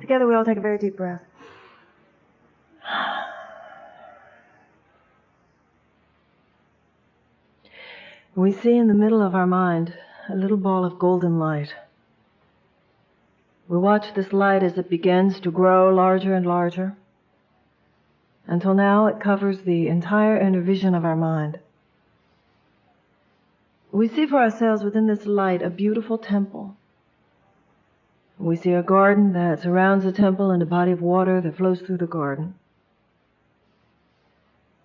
Together we all take a very deep breath. We see in the middle of our mind a little ball of golden light. We watch this light as it begins to grow larger and larger, until now it covers the entire inner vision of our mind. We see for ourselves within this light a beautiful temple. We see a garden that surrounds the temple and a body of water that flows through the garden.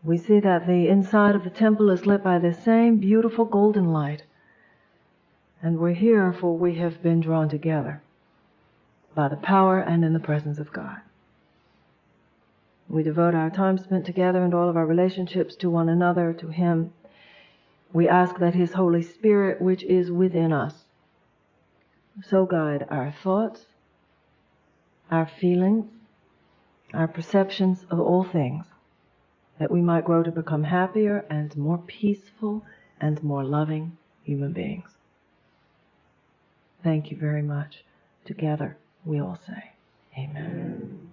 We see that the inside of the temple is lit by the same beautiful golden light. And we're here for we have been drawn together by the power and in the presence of God. We devote our time spent together and all of our relationships to one another, to Him. We ask that His Holy Spirit, which is within us, so guide our thoughts, our feelings, our perceptions of all things, that we might grow to become happier and more peaceful and more loving human beings. Thank you very much. Together we all say, Amen.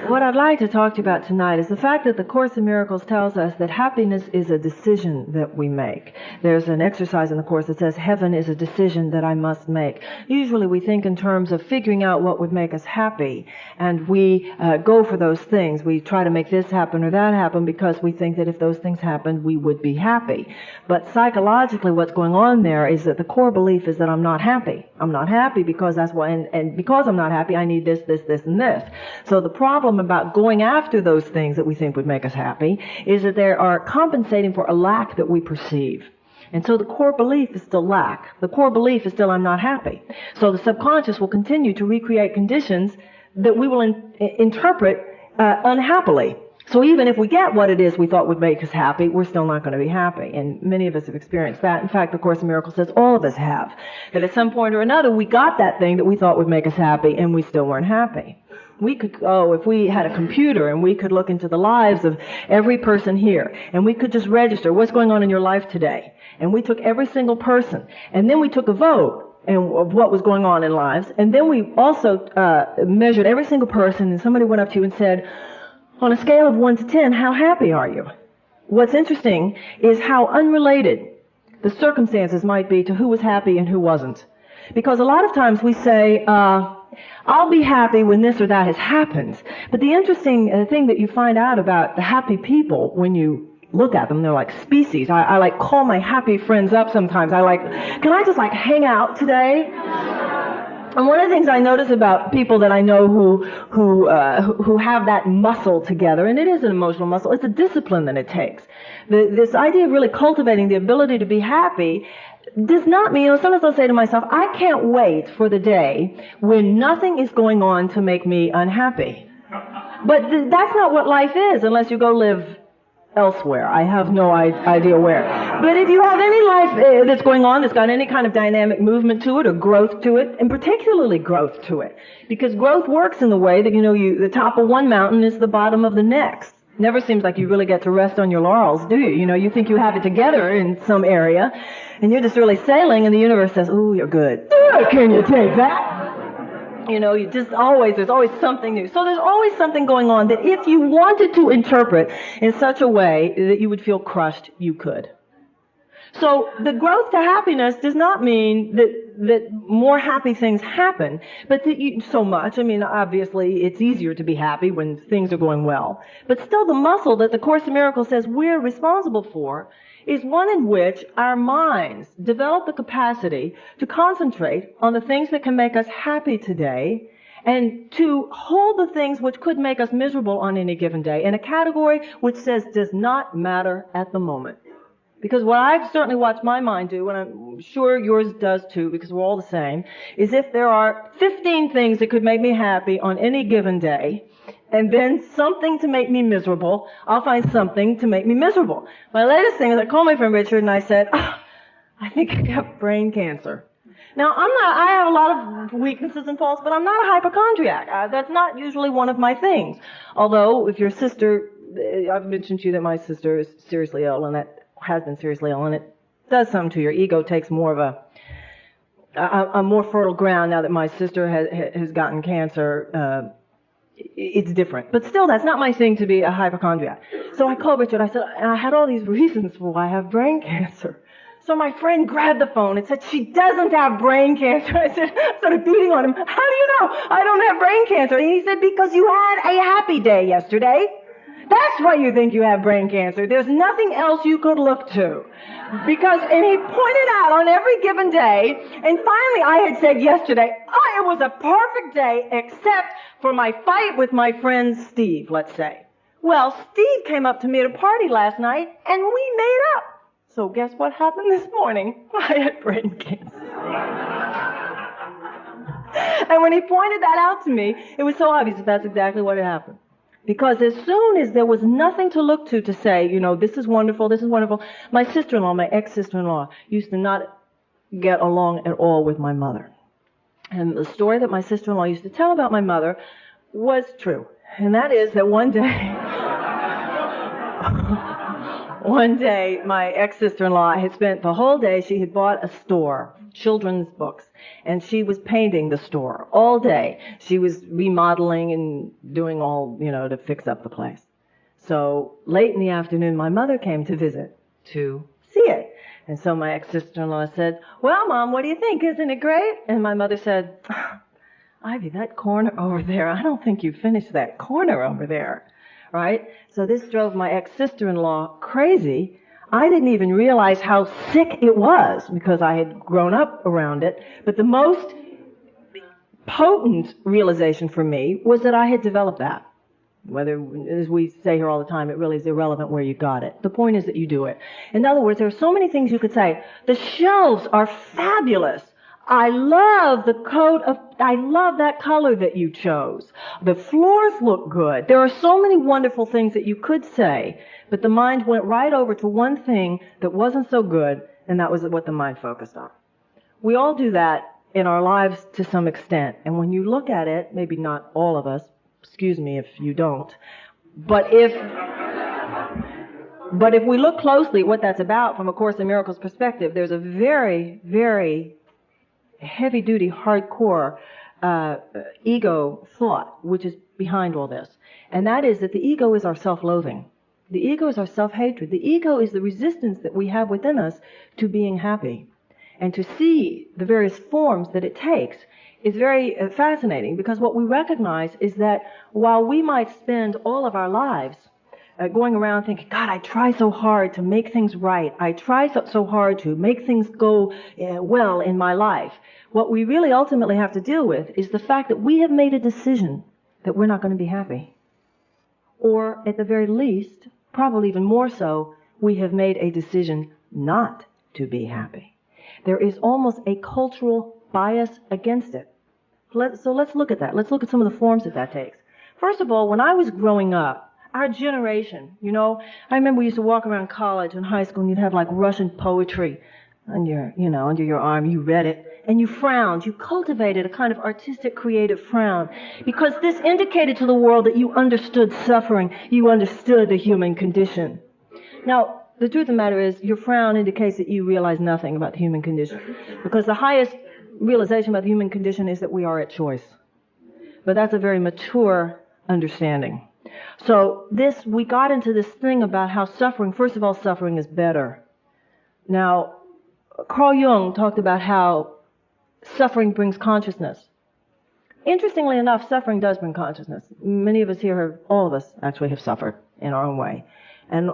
What I'd like to talk to you about tonight is the fact that the Course in Miracles tells us that happiness is a decision that we make. There's an exercise in the Course that says heaven is a decision that I must make. Usually we think in terms of figuring out what would make us happy, and we go for those things. We try to make this happen or that happen because we think that if those things happened, we would be happy. But psychologically what's going on there is that the core belief is that I'm not happy. I'm not happy because that's why, and because I'm not happy, I need this, this, this, and this. So the problem about going after those things that we think would make us happy is that they are compensating for a lack that we perceive. And so the core belief is still lack. The core belief is still I'm not happy. So the subconscious will continue to recreate conditions that we will interpret unhappily. So even if we get what it is we thought would make us happy, we're still not going to be happy. And many of us have experienced that. In fact, the Course in Miracles says all of us have. That at some point or another, we got that thing that we thought would make us happy, and we still weren't happy. We could go, if we had a computer and we could look into the lives of every person here, and we could just register what's going on in your life today. And we took every single person, and then we took a vote of what was going on in lives, and then we also measured every single person, and somebody went up to you and said, on a scale of 1 to 10, how happy are you? What's interesting is how unrelated the circumstances might be to who was happy and who wasn't. Because a lot of times we say, I'll be happy when this or that has happened. But the interesting thing that you find out about the happy people when you look at them, they're like species. I like call my happy friends up sometimes. Can I just hang out today? And one of the things I notice about people that I know who have that muscle together, and it is an emotional muscle, it's a discipline that it takes. This idea of really cultivating the ability to be happy does not mean, sometimes I'll say to myself, I can't wait for the day when nothing is going on to make me unhappy. But that's not what life is unless you go live elsewhere. I have no idea where. But if you have any life that's going on, that's got any kind of dynamic movement to it or growth to it, and particularly growth to it, because growth works in the way that, the top of one mountain is the bottom of the next. Never seems like you really get to rest on your laurels, do you? You think you have it together in some area, and you're just really sailing, and the universe says, ooh, you're good. Can you take that? There's always something new. So there's always something going on that if you wanted to interpret in such a way that you would feel crushed, you could. So the growth to happiness does not mean that more happy things happen, but that so much. Obviously it's easier to be happy when things are going well. But still the muscle that the Course in Miracles says we're responsible for is one in which our minds develop the capacity to concentrate on the things that can make us happy today and to hold the things which could make us miserable on any given day in a category which says does not matter at the moment. Because what I've certainly watched my mind do, and I'm sure yours does too, because we're all the same, is if there are 15 things that could make me happy on any given day, and then something to make me miserable, I'll find something to make me miserable. My latest thing is I called my friend Richard and I said, I think I got brain cancer. Now, I have a lot of weaknesses and faults, but I'm not a hypochondriac. That's not usually one of my things. Although, if your sister, I've mentioned to you that my sister is seriously ill, and that has been seriously ill, and it does something to your ego, takes more of I'm more fertile ground now that my sister has gotten cancer. It's different. But still, that's not my thing to be a hypochondriac. So I called Richard. I said, and I had all these reasons for why I have brain cancer. So my friend grabbed the phone and said, she doesn't have brain cancer. I started beating on him. How do you know I don't have brain cancer? And he said, because you had a happy day yesterday. That's why you think you have brain cancer. There's nothing else you could look to. And he pointed out on every given day, and finally I had said yesterday, it was a perfect day except for my fight with my friend Steve, let's say. Well, Steve came up to me at a party last night, and we made up. So guess what happened this morning? I had brain cancer. And when he pointed that out to me, it was so obvious that that's exactly what had happened. Because as soon as there was nothing to look to say, this is wonderful, my sister-in-law, my ex-sister-in-law, used to not get along at all with my mother. And the story that my sister-in-law used to tell about my mother was true. And that is that one day, my ex-sister-in-law had spent the whole day, she had bought a store, children's books, and she was painting the store all day. She was remodeling and doing all, to fix up the place. So late in the afternoon, my mother came to visit to see it. And so my ex-sister-in-law said, well, Mom, what do you think? Isn't it great? And my mother said, Ivy, that corner over there, I don't think you finished that corner over there. Right? So this drove my ex-sister-in-law crazy. I didn't even realize how sick it was because I had grown up around it. But the most potent realization for me was that I had developed that. Whether, as we say here all the time, it really is irrelevant where you got it. The point is that you do it. In other words, there are so many things you could say. The shelves are fabulous. I love that color that you chose. The floors look good. There are so many wonderful things that you could say, but the mind went right over to one thing that wasn't so good, and that was what the mind focused on. We all do that in our lives to some extent, and when you look at it, maybe not all of us, excuse me if you don't, but if we look closely at what that's about from A Course in Miracles perspective, there's a very, very heavy-duty, hardcore ego thought, which is behind all this. And that is that the ego is our self-loathing. The ego is our self-hatred. The ego is the resistance that we have within us to being happy. And to see the various forms that it takes is very fascinating, because what we recognize is that while we might spend all of our lives going around thinking, God, I try so hard to make things right. I try so hard to make things go well in my life. What we really ultimately have to deal with is the fact that we have made a decision that we're not going to be happy. Or at the very least, probably even more so, we have made a decision not to be happy. There is almost a cultural bias against it. So let's look at that. Let's look at some of the forms that takes. First of all, when I was growing up, our generation, I remember we used to walk around college and high school and you'd have like Russian poetry under your arm. You read it and you frowned. You cultivated a kind of artistic, creative frown because this indicated to the world that you understood suffering. You understood the human condition. Now, the truth of the matter is your frown indicates that you realize nothing about the human condition, because the highest realization about the human condition is that we are at choice. But that's a very mature understanding. So we got into this thing about how suffering, first of all, suffering is better. Now, Carl Jung talked about how suffering brings consciousness. Interestingly enough, suffering does bring consciousness. Many of us here, all of us actually have suffered in our own way. And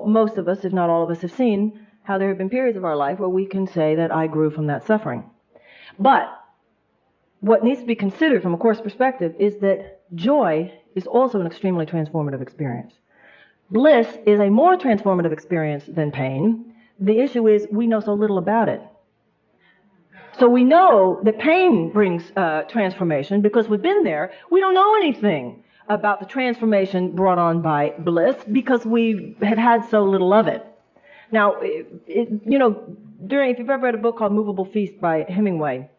most of us, if not all of us, have seen how there have been periods of our life where we can say that I grew from that suffering. But what needs to be considered from a Course perspective is that joy is also an extremely transformative experience. Bliss is a more transformative experience than pain. The issue is we know so little about it. So we know that pain brings transformation because we've been there. We don't know anything about the transformation brought on by bliss because we have had so little of it. Now, if you've ever read a book called Movable Feast by Hemingway,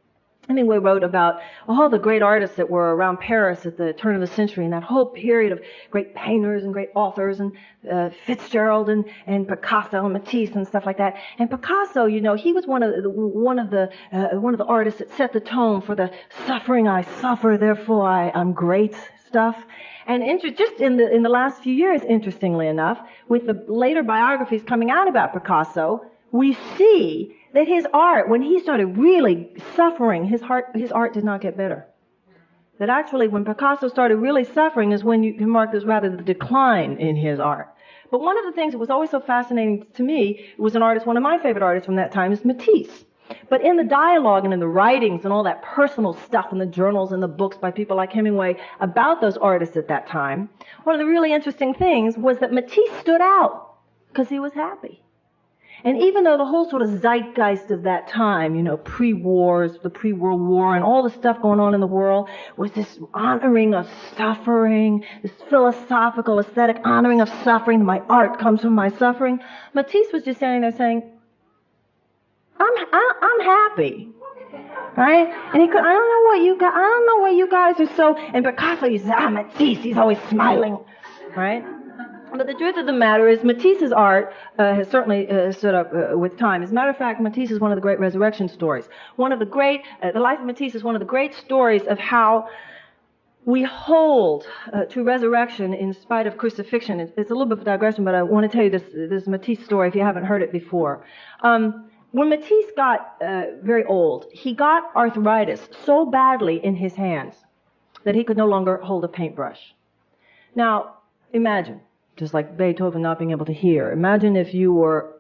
Hemingway wrote about all the great artists that were around Paris at the turn of the century, and that whole period of great painters and great authors, and Fitzgerald and Picasso and Matisse and stuff like that. And Picasso, you know, he was one of the artists that set the tone for the suffering I suffer, therefore I'm great stuff. And just in the last few years, interestingly enough, with the later biographies coming out about Picasso, we see that his art, when he started really suffering, his art did not get better. That actually, when Picasso started really suffering is when you can mark this rather the decline in his art. But one of the things that was always so fascinating to me was an artist, one of my favorite artists from that time is Matisse. But in the dialogue and in the writings and all that personal stuff in the journals and the books by people like Hemingway about those artists at that time, one of the really interesting things was that Matisse stood out because he was happy. And even though the whole sort of zeitgeist of that time, you know, pre-wars, the pre-World War, and all the stuff going on in the world was this honoring of suffering, this philosophical, aesthetic honoring of suffering. My art comes from my suffering. Matisse was just standing there saying, I'm happy, right? And I don't know what you guys are so. And Picasso, you say, Matisse, he's always smiling, right? But the truth of the matter is Matisse's art has certainly stood up with time. As a matter of fact, Matisse is one of the great resurrection stories. The life of Matisse is one of the great stories of how we hold to resurrection in spite of crucifixion. It's a little bit of a digression, but I want to tell you this Matisse story if you haven't heard it before. When Matisse got very old, he got arthritis so badly in his hands that he could no longer hold a paintbrush. Now, imagine. Just like Beethoven not being able to hear. Imagine if you were,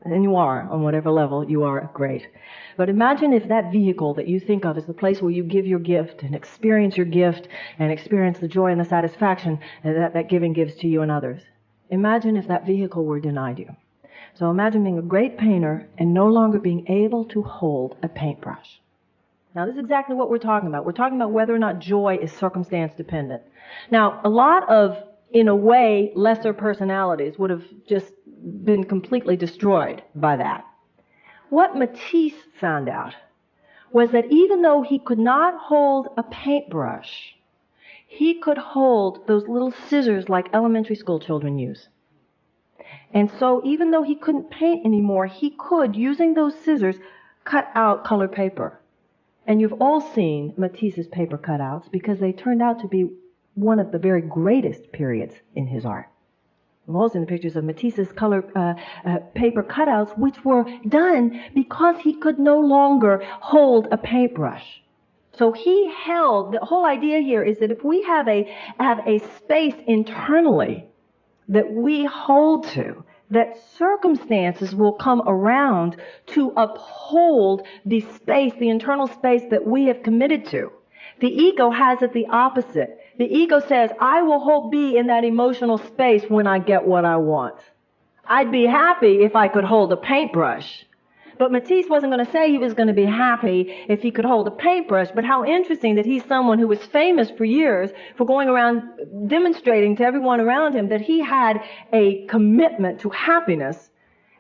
and you are, on whatever level, you are great. But imagine if that vehicle that you think of as the place where you give your gift and experience your gift and experience the joy and the satisfaction that giving gives to you and others. Imagine if that vehicle were denied you. So imagine being a great painter and no longer being able to hold a paintbrush. Now, this is exactly what we're talking about. We're talking about whether or not joy is circumstance dependent. Now, a lot of, in a way, lesser personalities would have just been completely destroyed by that. What Matisse found out was that even though he could not hold a paintbrush, he could hold those little scissors like elementary school children use. And so even though he couldn't paint anymore, he could, using those scissors, cut out color paper. And you've all seen Matisse's paper cutouts because they turned out to be one of the very greatest periods in his art. We've all seen the pictures of Matisse's color paper cutouts, which were done because he could no longer hold a paintbrush. So he held, the whole idea here is that if we have a space internally that we hold to, that circumstances will come around to uphold the space, the internal space that we have committed to. The ego has it the opposite. The ego says, I will be in that emotional space when I get what I want. I'd be happy if I could hold a paintbrush. But Matisse wasn't going to say he was going to be happy if he could hold a paintbrush. But how interesting that he's someone who was famous for years for going around demonstrating to everyone around him that he had a commitment to happiness.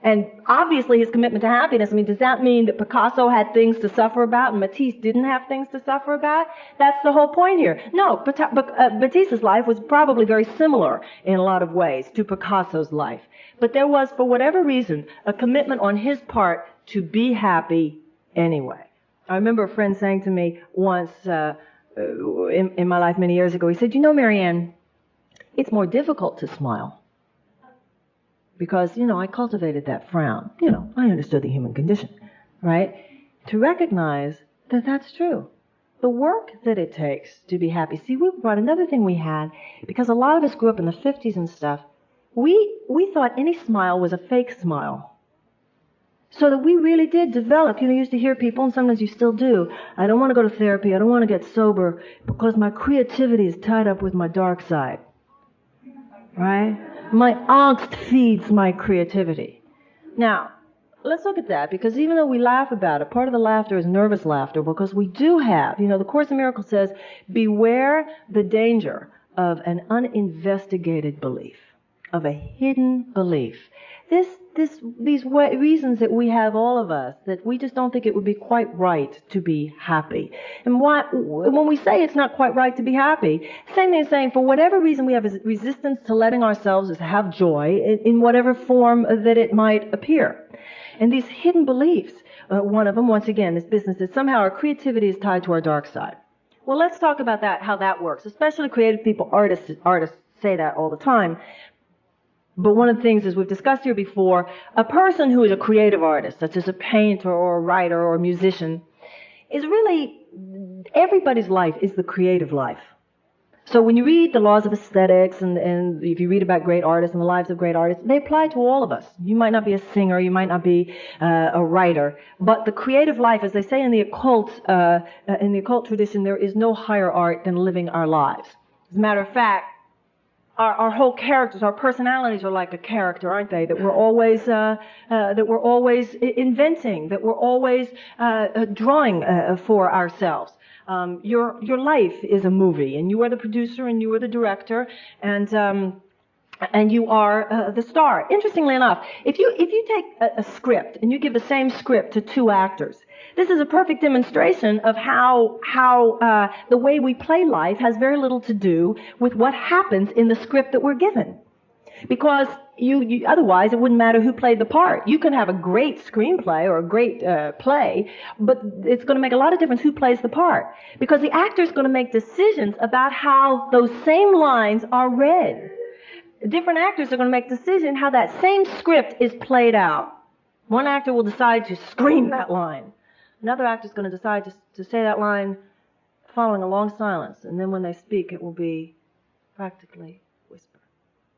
And obviously his commitment to happiness, I mean, does that mean that Picasso had things to suffer about and Matisse didn't have things to suffer about? That's the whole point here. No, Matisse's life was probably very similar in a lot of ways to Picasso's life. But there was, for whatever reason, a commitment on his part to be happy anyway. I remember a friend saying to me once in my life many years ago, he said, you know, Marianne, it's more difficult to smile. Because, you know, I cultivated that frown. You know, I understood the human condition, right? To recognize that that's true. The work that it takes to be happy. See, we brought another thing we had, because a lot of us grew up in the 50s and stuff, we thought any smile was a fake smile. So that we really did develop, you know, you used to hear people, and sometimes you still do, I don't want to go to therapy, I don't want to get sober, because my creativity is tied up with my dark side. Right? My angst feeds my creativity. Now, let's look at that, because even though we laugh about it, part of the laughter is nervous laughter, because we do have, you know, the Course in Miracles says, beware the danger of an uninvestigated belief, of a hidden belief. This reasons that we have, all of us, that we just don't think it would be quite right to be happy. And when we say it's not quite right to be happy, same thing as saying for whatever reason we have a resistance to letting ourselves have joy in whatever form that it might appear. And these hidden beliefs, one of them, once again, this business, that somehow our creativity is tied to our dark side. Well, let's talk about that, how that works. Especially creative people, artists say that all the time. But one of the things, as we've discussed here before, a person who is a creative artist, such as a painter or a writer or a musician, is really, everybody's life is the creative life. So when you read the laws of aesthetics and if you read about great artists and the lives of great artists, they apply to all of us. You might not be a singer, you might not be a writer, but the creative life, as they say in the occult tradition, there is no higher art than living our lives. As a matter of fact, our whole characters, our personalities are like a character, aren't they? That we're always inventing, that we're always drawing for ourselves. Your life is a movie, and you are the producer, and you are the director, and you are the star. Interestingly enough, if you take a script and you give the same script to two actors, this is a perfect demonstration of how the way we play life has very little to do with what happens in the script that we're given. Because you otherwise it wouldn't matter who played the part. You can have a great screenplay or a great play, but it's going to make a lot of difference who plays the part. Because the actor's going to make decisions about how those same lines are read. Different actors are going to make decisions how that same script is played out. One actor will decide to scream that line. Another actor is going to decide to say that line following a long silence. And then when they speak, it will be practically whisper.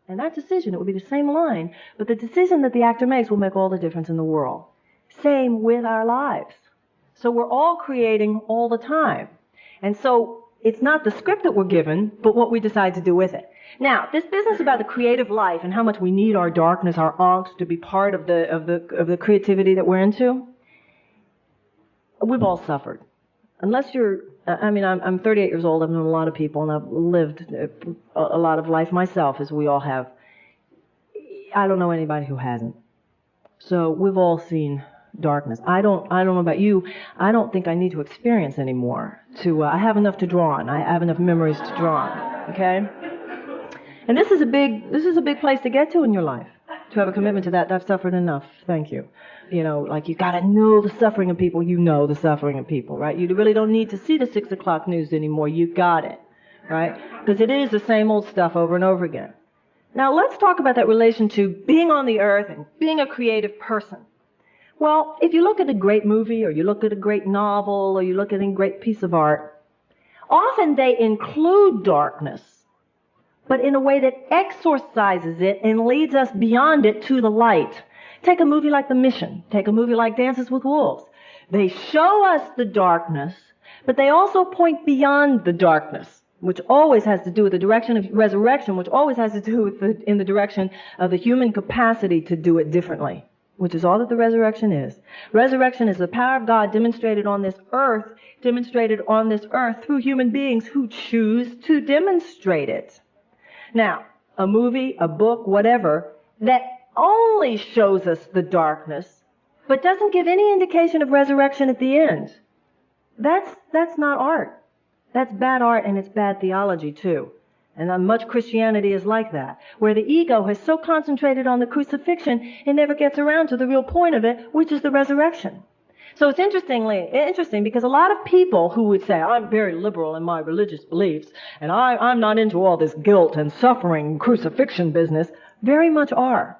And that decision, it will be the same line, but the decision that the actor makes will make all the difference in the world. Same with our lives. So we're all creating all the time. And so it's not the script that we're given, but what we decide to do with it. Now, this business about the creative life and how much we need our darkness, our angst, to be part of the creativity that we're into, we've all suffered. Unless you're, I'm 38 years old, I've known a lot of people, and I've lived a lot of life myself, as we all have. I don't know anybody who hasn't. So we've all seen darkness. I don't know about you. I don't think I need to experience anymore. I have enough to draw on. I have enough memories to draw on. Okay? And this is a big place to get to in your life. To have a commitment to that. I've suffered enough. Thank you. Like you gotta know the suffering of people. You know the suffering of people, right? You really don't need to see the 6 o'clock news anymore. You got it, right? Because it is the same old stuff over and over again. Now let's talk about that relation to being on the earth and being a creative person. Well, if you look at a great movie, or you look at a great novel, or you look at a great piece of art, often they include darkness, but in a way that exorcises it and leads us beyond it to the light. Take a movie like The Mission. Take a movie like Dances with Wolves. They show us the darkness, but they also point beyond the darkness, which always has to do with the direction of resurrection, which always has to do with in the direction of the human capacity to do it differently, which is all that the resurrection is. Resurrection is the power of God demonstrated on this earth through human beings who choose to demonstrate it. Now, a movie, a book, whatever, that only shows us the darkness, but doesn't give any indication of resurrection at the end. That's not art. That's bad art, and it's bad theology too. And much Christianity is like that, where the ego has so concentrated on the crucifixion, it never gets around to the real point of it, which is the resurrection. So it's interesting because a lot of people who would say, I'm very liberal in my religious beliefs, and I'm not into all this guilt and suffering crucifixion business, very much are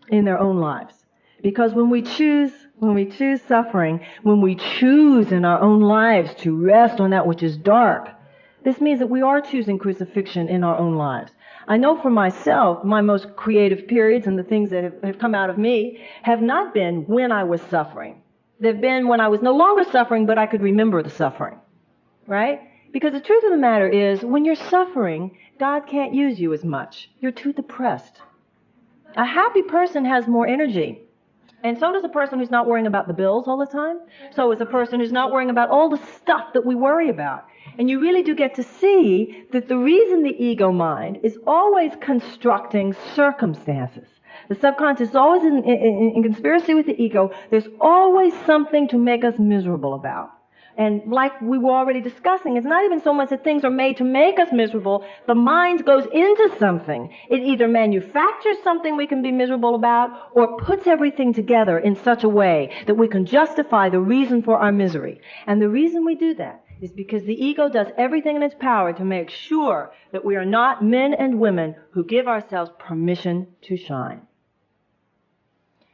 in their own lives. Because when we choose suffering, when we choose in our own lives to rest on that which is dark, this means that we are choosing crucifixion in our own lives. I know for myself, my most creative periods and the things that have come out of me have not been when I was suffering. They've been when I was no longer suffering, but I could remember the suffering, right? Because the truth of the matter is, when you're suffering, God can't use you as much. You're too depressed. A happy person has more energy. And so does a person who's not worrying about the bills all the time. So is a person who's not worrying about all the stuff that we worry about. And you really do get to see that the reason the ego mind is always constructing circumstances, The subconscious is always in conspiracy with the ego. There's always something to make us miserable about. And like we were already discussing, it's not even so much that things are made to make us miserable. The mind goes into something. It either manufactures something we can be miserable about or puts everything together in such a way that we can justify the reason for our misery. And the reason we do that is because the ego does everything in its power to make sure that we are not men and women who give ourselves permission to shine.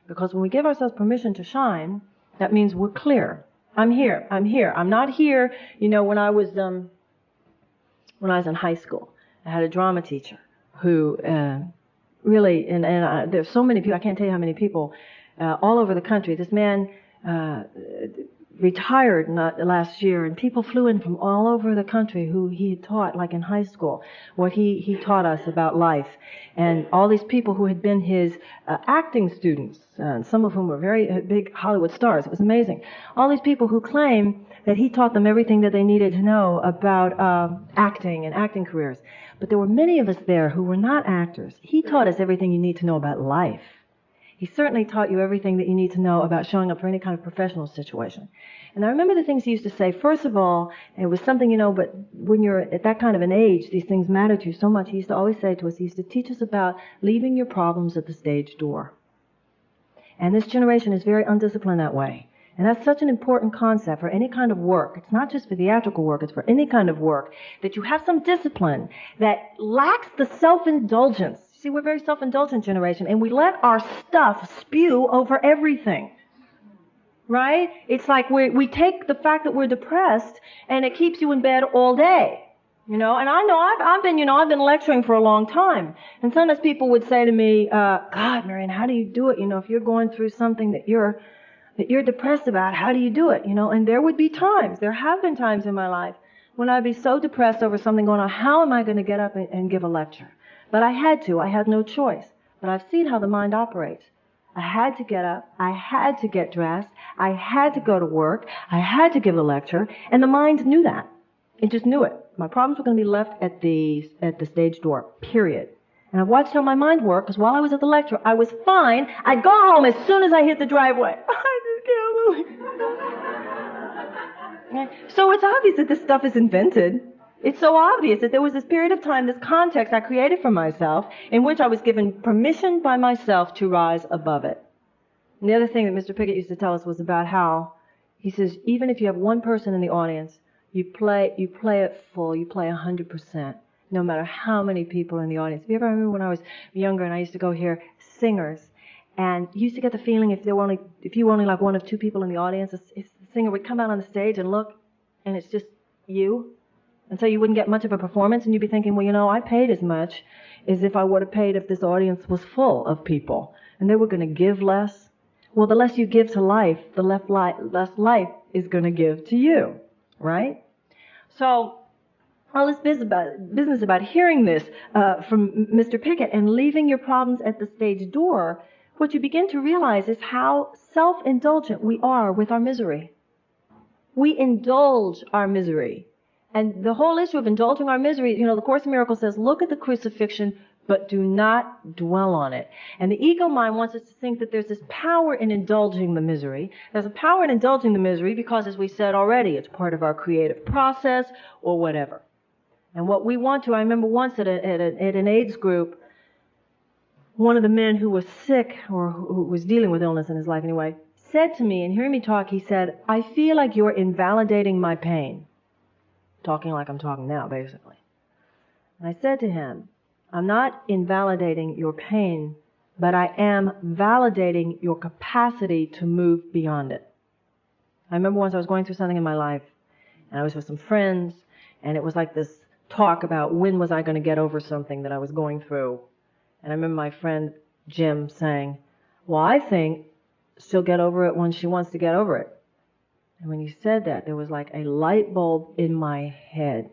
Because when we give ourselves permission to shine, that means we're clear. I'm here. I'm not here. You know, when I was in high school, I had a drama teacher who really, there's so many people, I can't tell you how many people all over the country. This man retired last year, and people flew in from all over the country who he had taught, like in high school, what he taught us about life. And all these people who had been his acting students, some of whom were very big Hollywood stars. It was amazing. All these people who claim that he taught them everything that they needed to know about acting and acting careers. But there were many of us there who were not actors. He taught us everything you need to know about life. He certainly taught you everything that you need to know about showing up for any kind of professional situation. And I remember the things he used to say. First of all, it was something, you know, but when you're at that kind of an age, these things matter to you so much. He used to always say to us, he used to teach us about leaving your problems at the stage door. And this generation is very undisciplined that way. And that's such an important concept for any kind of work. It's not just for theatrical work, it's for any kind of work, that you have some discipline that lacks the self-indulgence. See, we're a very self-indulgent generation, and we let our stuff spew over everything. Right? It's like we take the fact that we're depressed, and it keeps you in bed all day. You know, and I know I've been lecturing for a long time, and sometimes people would say to me, God, Marianne, how do you do it? You know, if you're going through something that you're depressed about, how do you do it? You know, and there have been times in my life when I'd be so depressed over something going on, how am I going to get up and give a lecture? But I had no choice. But I've seen how the mind operates. I had to get up, I had to get dressed, I had to go to work, I had to give a lecture, and the mind knew that. It just knew it. My problems were going to be left at the stage door, period. And I've watched how my mind worked, because while I was at the lecture, I was fine. I'd go home as soon as I hit the driveway. I just can't believe it. So it's obvious that this stuff is invented. It's so obvious that there was this period of time, this context I created for myself, in which I was given permission by myself to rise above it. And the other thing that Mr. Pickett used to tell us was about how, he says, even if you have one person in the audience, you play it full, you play 100%, no matter how many people are in the audience. If you ever remember when I was younger and I used to go hear singers, and you used to get the feeling if you were only like one of two people in the audience, if the singer would come out on the stage and look, and it's just you. And so you wouldn't get much of a performance, and you'd be thinking, well, you know, I paid as much as if I would have paid if this audience was full of people. And they were going to give less. Well, the less you give to life, the less life is going to give to you, right? So all this business about hearing this from Mr. Pickett and leaving your problems at the stage door, what you begin to realize is how self-indulgent we are with our misery. We indulge our misery. And the whole issue of indulging our misery, you know, the Course in Miracles says, look at the crucifixion, but do not dwell on it. And the ego mind wants us to think that there's this power in indulging the misery. There's a power in indulging the misery because, as we said already, it's part of our creative process or whatever. And what we want to, I remember once at an AIDS group, one of the men who was sick, or who was dealing with illness in his life anyway, said to me, and hearing me talk, he said, I feel like you're invalidating my pain. Talking like I'm talking now, basically. And I said to him, I'm not invalidating your pain, but I am validating your capacity to move beyond it. I remember once I was going through something in my life, and I was with some friends, and it was like this talk about when was I going to get over something that I was going through. And I remember my friend Jim saying, well, I think she'll get over it when she wants to get over it. And when he said that, there was like a light bulb in my head.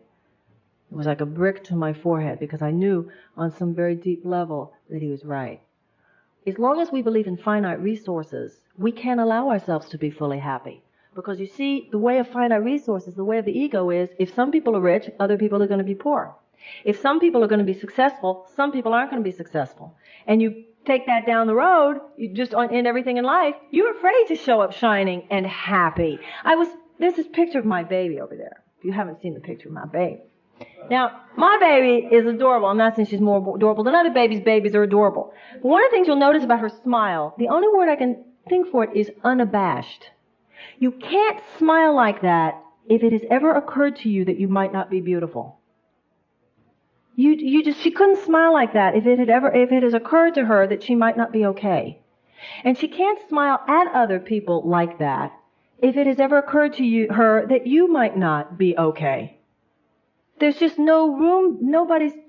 It was like a brick to my forehead, because I knew on some very deep level that he was right. As long as we believe in finite resources, we can't allow ourselves to be fully happy. Because you see, the way of finite resources, the way of the ego is, if some people are rich, other people are going to be poor. If some people are going to be successful, some people aren't going to be successful. And you take that down the road, you just in everything in life, you're afraid to show up shining and happy. There's this picture of my baby over there. If you haven't seen the picture of my baby. Now, my baby is adorable. I'm not saying she's more adorable than other babies. Babies are adorable. But one of the things you'll notice about her smile, the only word I can think for it is unabashed. You can't smile like that if it has ever occurred to you that you might not be beautiful. She couldn't smile like that if it has occurred to her that she might not be okay. And she can't smile at other people like that if it has ever occurred to her that you might not be okay. There's just no room,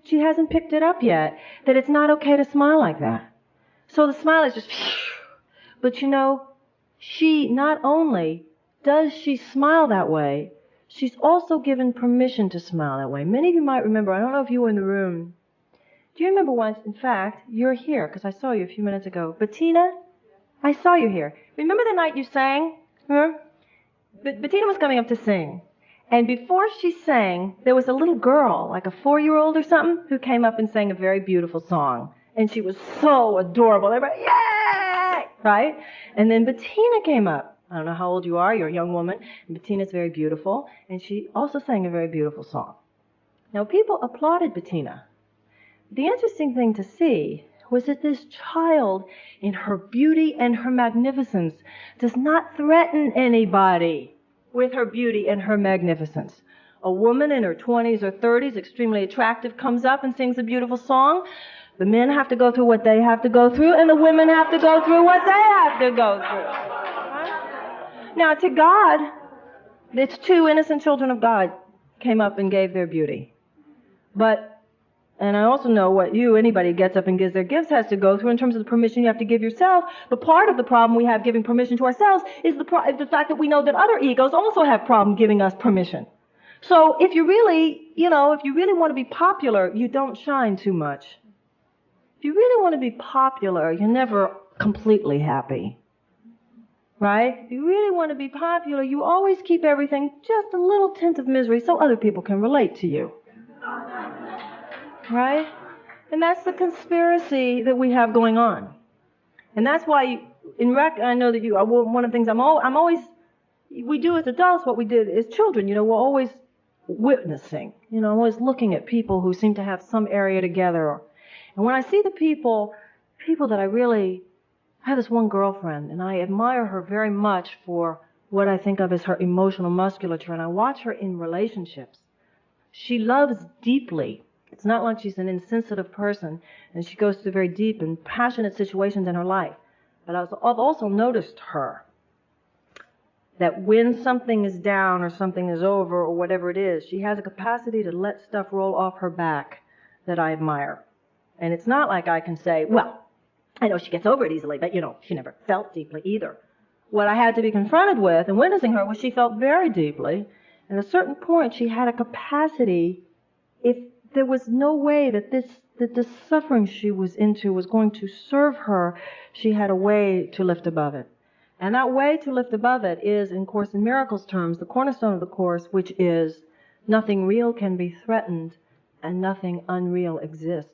she hasn't picked it up yet, that it's not okay to smile like that. So the smile is just, but she not only does she smile that way, she's also given permission to smile that way. Many of you might remember, I don't know if you were in the room. Do you remember once, in fact, you're here, because I saw you a few minutes ago. Bettina, I saw you here. Remember the night you sang? Bettina was coming up to sing. And before she sang, there was a little girl, like a 4-year-old or something, who came up and sang a very beautiful song. And she was so adorable. Everybody, yay! Right? And then Bettina came up. I don't know how old you are. You're a young woman. And Bettina's very beautiful. And she also sang a very beautiful song. Now, people applauded Bettina. The interesting thing to see was that this child, in her beauty and her magnificence, does not threaten anybody with her beauty and her magnificence. A woman in her 20s or 30s, extremely attractive, comes up and sings a beautiful song. The men have to go through what they have to go through, and the women have to go through what they have to go through. Now, to God, it's 2 innocent children of God came up and gave their beauty. And I also know what anybody gets up and gives their gifts has to go through in terms of the permission you have to give yourself. But part of the problem we have giving permission to ourselves is the fact that we know that other egos also have problem giving us permission. So if you really want to be popular, you don't shine too much. If you really want to be popular, you're never completely happy. Right? If you really want to be popular, you always keep everything just a little tint of misery so other people can relate to you. Right? And that's the conspiracy that we have going on. And that's why, I know that one of the things we do as adults, what we did as children, we're always witnessing, always looking at people who seem to have some area together. And when I see the people that I have this one girlfriend, and I admire her very much for what I think of as her emotional musculature, and I watch her in relationships. She loves deeply. It's not like she's an insensitive person, and she goes through very deep and passionate situations in her life. But I've also noticed her, that when something is down or something is over or whatever it is, she has a capacity to let stuff roll off her back that I admire. And it's not like I can say, well, I know she gets over it easily, but, she never felt deeply either. What I had to be confronted with and witnessing her was she felt very deeply. And at a certain point, she had a capacity, if there was no way that the suffering she was into was going to serve her, she had a way to lift above it. And that way to lift above it is, in Course in Miracles terms, the cornerstone of the Course, which is nothing real can be threatened and nothing unreal exists.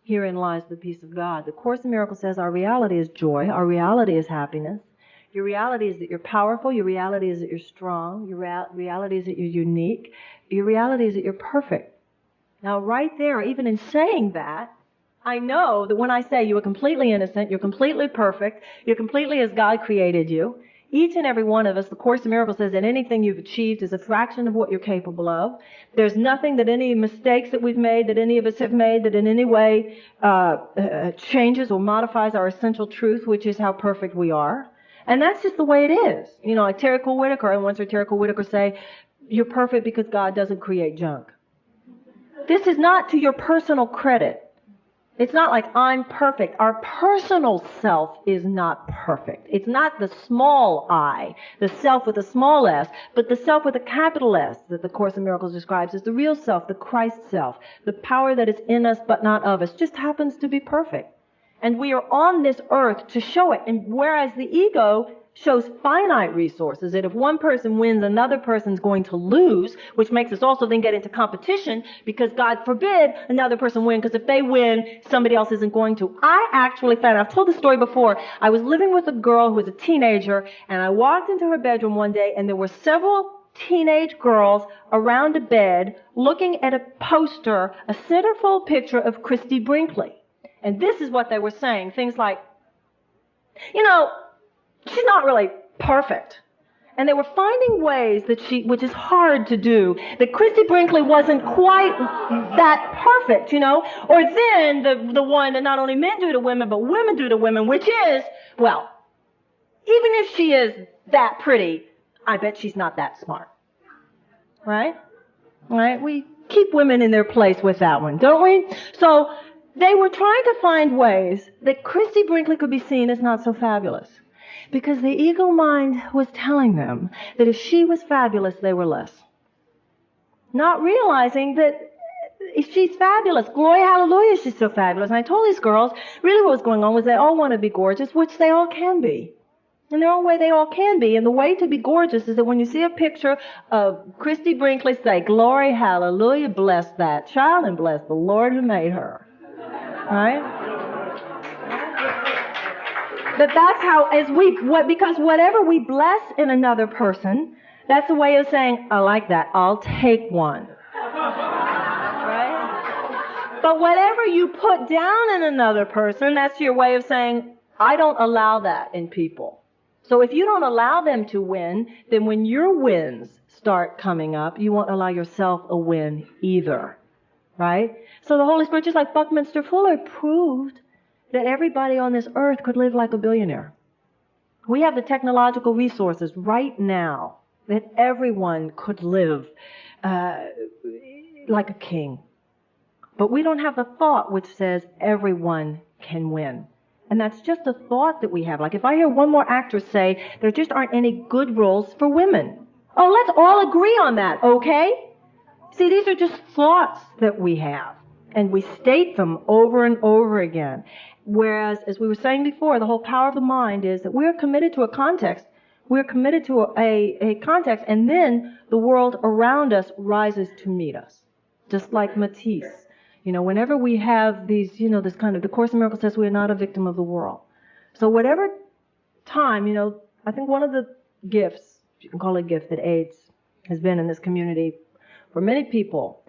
Herein lies the peace of God. The Course in Miracles says our reality is joy, our reality is happiness. Your reality is that you're powerful, your reality is that you're strong, your reality is that you're unique, your reality is that you're perfect. Now, right there, even in saying that, I know that when I say you are completely innocent, you're completely perfect, you're completely as God created you, each and every one of us, the Course in Miracles says that anything you've achieved is a fraction of what you're capable of. There's nothing that any mistakes that we've made, that any of us have made, that in any way changes or modifies our essential truth, which is how perfect we are. And that's just the way it is. Like Terry Cole Whitaker, I once heard Terry Cole Whitaker say, you're perfect because God doesn't create junk. This is not to your personal credit. It's not like I'm perfect. Our personal self is not perfect. It's not the small I, the self with a small s, but the self with a capital S that the Course in Miracles describes as the real self, the Christ self, the power that is in us but not of us, just happens to be perfect. And we are on this earth to show it. And whereas the ego shows finite resources, that if one person wins, another person's going to lose, which makes us also then get into competition, because God forbid another person win, because if they win, somebody else isn't going to. I actually found, I've told the story before, I was living with a girl who was a teenager, and I walked into her bedroom one day, and there were several teenage girls around a bed looking at a poster, a centerfold picture of Christy Brinkley. And this is what they were saying, things like, you know, she's not really perfect. And they were finding ways that which is hard to do, that Christy Brinkley wasn't quite that perfect, you know. Or then the one that not only men do to women, but women do to women, which is, well, even if she is that pretty, I bet she's not that smart. Right? Right? We keep women in their place with that one, don't we? So they were trying to find ways that Christy Brinkley could be seen as not so fabulous. Because the ego mind was telling them that if she was fabulous, they were less. Not realizing that if she's fabulous, glory, hallelujah, she's so fabulous. And I told these girls, really what was going on was they all want to be gorgeous, which they all can be. In their own way, they all can be. And the way to be gorgeous is that when you see a picture of Christy Brinkley, say, glory, hallelujah, bless that child and bless the Lord who made her. Right? But that's how, because whatever we bless in another person, that's a way of saying, I like that, I'll take one. Right? But whatever you put down in another person, that's your way of saying, I don't allow that in people. So if you don't allow them to win, then when your wins start coming up, you won't allow yourself a win either. Right? So the Holy Spirit, just like Buckminster Fuller, proved that everybody on this earth could live like a billionaire. We have the technological resources right now that everyone could live like a king. But we don't have the thought which says everyone can win. And that's just a thought that we have. Like if I hear one more actress say, there just aren't any good roles for women. Oh, let's all agree on that, okay? See, these are just thoughts that we have. And we state them over and over again. Whereas, as we were saying before, the whole power of the mind is that we're committed to a context. We're committed to a context, and then the world around us rises to meet us. Just like Matisse. You know, whenever we have these, you know, this kind of, the Course in Miracles says we are not a victim of the world. So whatever time, you know, I think one of the gifts, if you can call it a gift, that AIDS has been in this community for many people,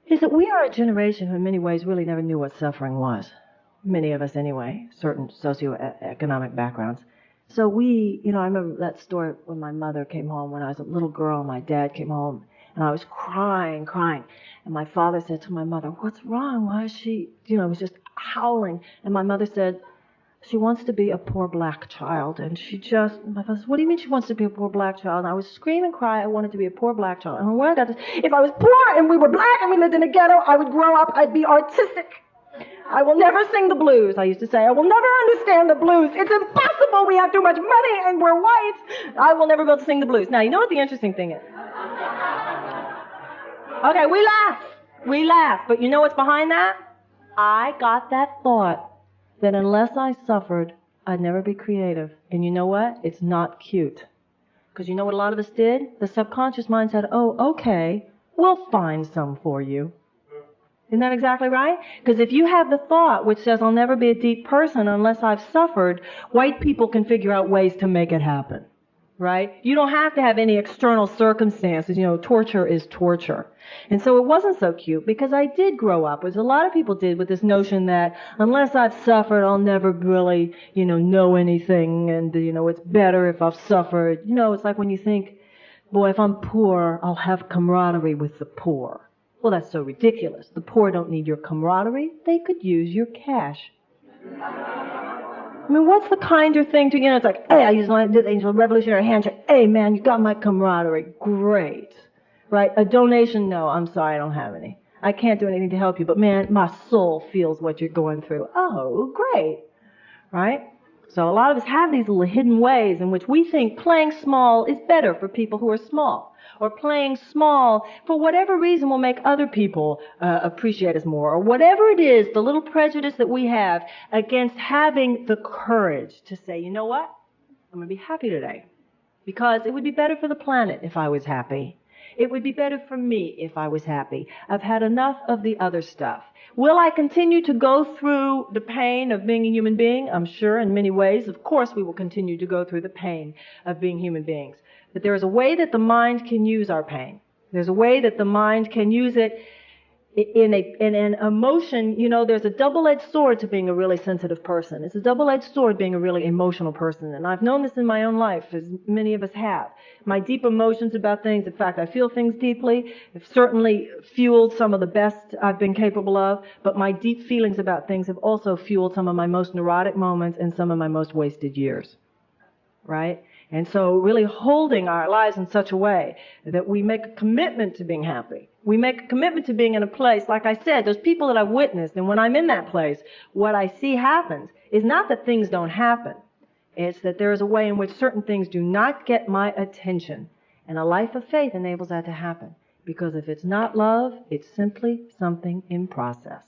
is that we are a generation who in many ways really never knew what suffering was. Many of us anyway, certain socioeconomic backgrounds. So we, you know, I remember that story when my mother came home when I was a little girl, my dad came home, and I was crying. And my father said to my mother, what's wrong? Why is she, you know, was just howling. And my mother said, she wants to be a poor black child. And my father said, what do you mean she wants to be a poor black child? And I was screaming and crying, I wanted to be a poor black child. And when I got this, if I was poor and we were black and we lived in a ghetto, I would grow up, I'd be artistic. I will never sing the blues, I used to say. I will never understand the blues. It's impossible. We have too much money and we're white. I will never be able to sing the blues. Now, you know what the interesting thing is? Okay, we laugh. But you know what's behind that? I got that thought that unless I suffered, I'd never be creative. And you know what? It's not cute. Because you know what a lot of us did? The subconscious mind said, oh, okay, we'll find some for you. Isn't that exactly right? Because if you have the thought which says, I'll never be a deep person unless I've suffered, white people can figure out ways to make it happen. Right? You don't have to have any external circumstances. You know, torture is torture. And so it wasn't so cute because I did grow up, as a lot of people did, with this notion that unless I've suffered, I'll never really, you know anything. And, you know, it's better if I've suffered. You know, it's like when you think, boy, if I'm poor, I'll have camaraderie with the poor. Well, that's so ridiculous. The poor don't need your camaraderie. They could use your cash. I mean, what's the kinder thing to, you know, it's like, hey, I used my angel revolutionary handshake. Hey, man, you got my camaraderie. Great. Right? A donation? No, I'm sorry, I don't have any. I can't do anything to help you, but man, my soul feels what you're going through. Oh, great. Right? So a lot of us have these little hidden ways in which we think playing small is better for people who are small. Or playing small, for whatever reason, will make other people appreciate us more. Or whatever it is, the little prejudice that we have against having the courage to say, you know what? I'm going to be happy today. Because it would be better for the planet if I was happy. It would be better for me if I was happy. I've had enough of the other stuff. Will I continue to go through the pain of being a human being? I'm sure in many ways. Of course we will continue to go through the pain of being human beings. But there is a way that the mind can use our pain. There's a way that the mind can use it in an emotion. You know, there's a double-edged sword to being a really sensitive person. It's a double-edged sword being a really emotional person. And I've known this in my own life, as many of us have. My deep emotions about things, in fact, I feel things deeply, have certainly fueled some of the best I've been capable of, but my deep feelings about things have also fueled some of my most neurotic moments and some of my most wasted years. Right? And so really holding our lives in such a way that we make a commitment to being happy. We make a commitment to being in a place, like I said, those people that I've witnessed, and when I'm in that place, what I see happens is not that things don't happen. It's that there is a way in which certain things do not get my attention. And a life of faith enables that to happen. Because if it's not love, it's simply something in process.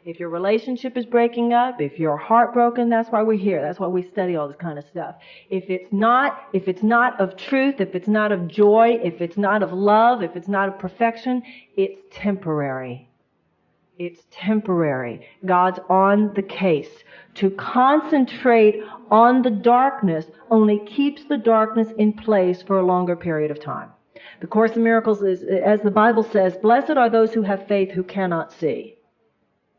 If your relationship is breaking up, if you're heartbroken, that's why we're here. That's why we study all this kind of stuff. If it's not of truth, if it's not of joy, if it's not of love, if it's not of perfection, it's temporary. It's temporary. God's on the case. To concentrate on the darkness only keeps the darkness in place for a longer period of time. The Course in Miracles is, as the Bible says, blessed are those who have faith who cannot see.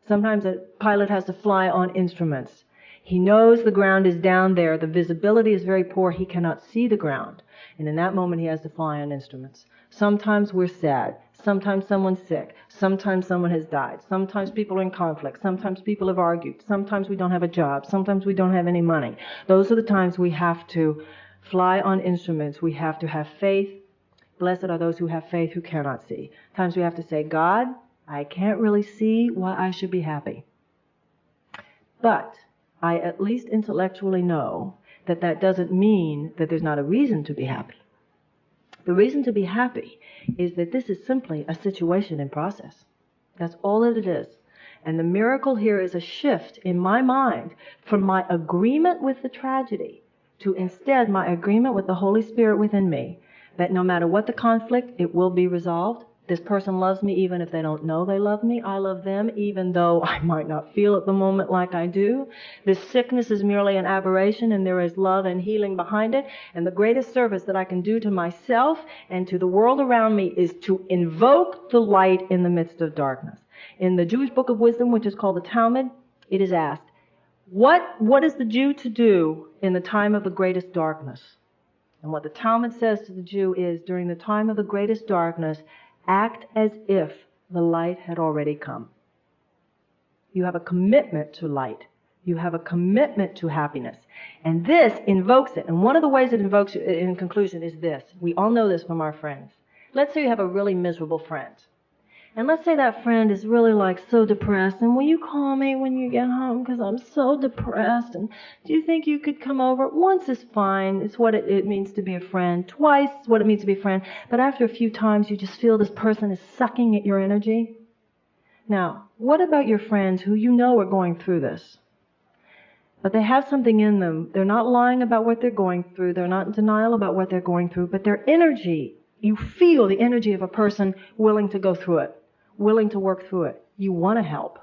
Sometimes a pilot has to fly on instruments. He knows the ground is down there. The visibility is very poor. He cannot see the ground. And in that moment, he has to fly on instruments. Sometimes we're sad. Sometimes someone's sick. Sometimes someone has died. Sometimes people are in conflict. Sometimes people have argued. Sometimes we don't have a job. Sometimes we don't have any money. Those are the times we have to fly on instruments. We have to have faith. Blessed are those who have faith who cannot see. Times we have to say, God, I can't really see why I should be happy. But I at least intellectually know that that doesn't mean that there's not a reason to be happy. The reason to be happy is that this is simply a situation in process. That's all that it is. And the miracle here is a shift in my mind from my agreement with the tragedy to instead my agreement with the Holy Spirit within me, that no matter what the conflict, it will be resolved. This person loves me even if they don't know they love me. I love them even though I might not feel at the moment like I do. This sickness is merely an aberration and there is love and healing behind it. And the greatest service that I can do to myself and to the world around me is to invoke the light in the midst of darkness. In the Jewish Book of Wisdom, which is called the Talmud, it is asked, what is the Jew to do in the time of the greatest darkness? And what the Talmud says to the Jew is, during the time of the greatest darkness, act as if the light had already come. You have a commitment to light. You have a commitment to happiness. And this invokes it. And one of the ways it invokes it in conclusion is this. We all know this from our friends. Let's say you have a really miserable friend. And let's say that friend is really like so depressed. And will you call me when you get home because I'm so depressed? And do you think you could come over? Once is fine. It's what it means to be a friend. Twice is what it means to be a friend. But after a few times, you just feel this person is sucking at your energy. Now, what about your friends who you know are going through this? But they have something in them. They're not lying about what they're going through. They're not in denial about what they're going through. But their energy, you feel the energy of a person willing to go through it. Willing to work through it. You want to help.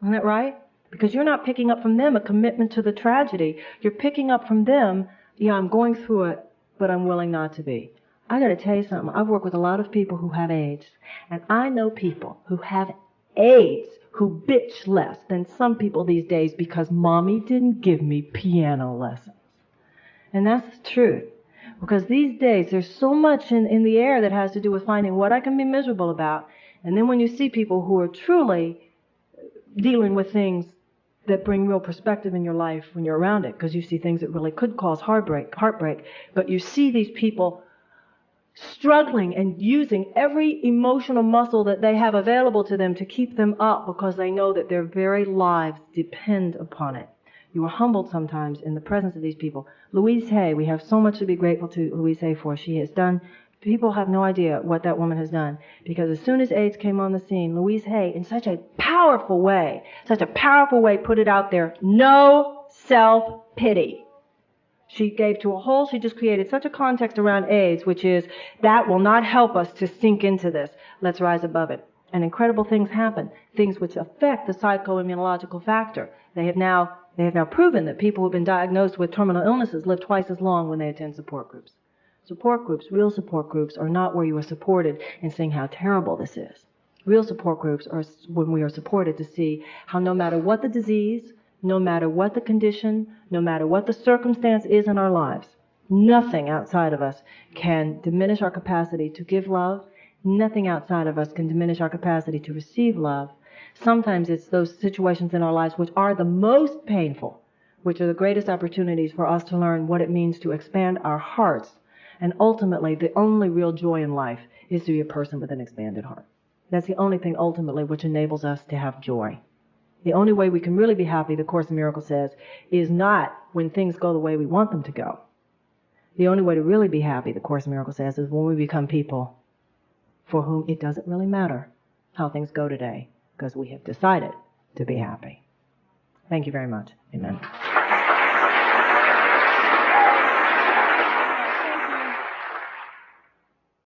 Isn't that right? Because you're not picking up from them a commitment to the tragedy. You're picking up from them, yeah, I'm going through it, but I'm willing not to be. I got to tell you something. I've worked with a lot of people who have AIDS. And I know people who have AIDS who bitch less than some people these days because mommy didn't give me piano lessons. And that's the truth. Because these days there's so much in the air that has to do with finding what I can be miserable about. And then when you see people who are truly dealing with things that bring real perspective in your life when you're around it, because you see things that really could cause heartbreak, but you see these people struggling and using every emotional muscle that they have available to them to keep them up because they know that their very lives depend upon it. You are humbled sometimes in the presence of these people. Louise Hay, we have so much to be grateful to Louise Hay for. She has done. People have no idea what that woman has done. Because as soon as AIDS came on the scene, Louise Hay, in such a powerful way, put it out there, no self-pity. She just created such a context around AIDS, which is, that will not help us to sink into this. Let's rise above it. And incredible things happen, things which affect the psychoimmunological factor. They have now proven that people who have been diagnosed with terminal illnesses live twice as long when they attend support groups. Support groups, real support groups, are not where you are supported in seeing how terrible this is. Real support groups are when we are supported to see how no matter what the disease, no matter what the condition, no matter what the circumstance is in our lives, nothing outside of us can diminish our capacity to give love. Nothing outside of us can diminish our capacity to receive love. Sometimes it's those situations in our lives which are the most painful, which are the greatest opportunities for us to learn what it means to expand our hearts. And ultimately, the only real joy in life is to be a person with an expanded heart. That's the only thing ultimately which enables us to have joy. The only way we can really be happy, the Course in Miracles says, is not when things go the way we want them to go. The only way to really be happy, the Course in Miracles says, is when we become people for whom it doesn't really matter how things go today, because we have decided to be happy. Thank you very much. Amen.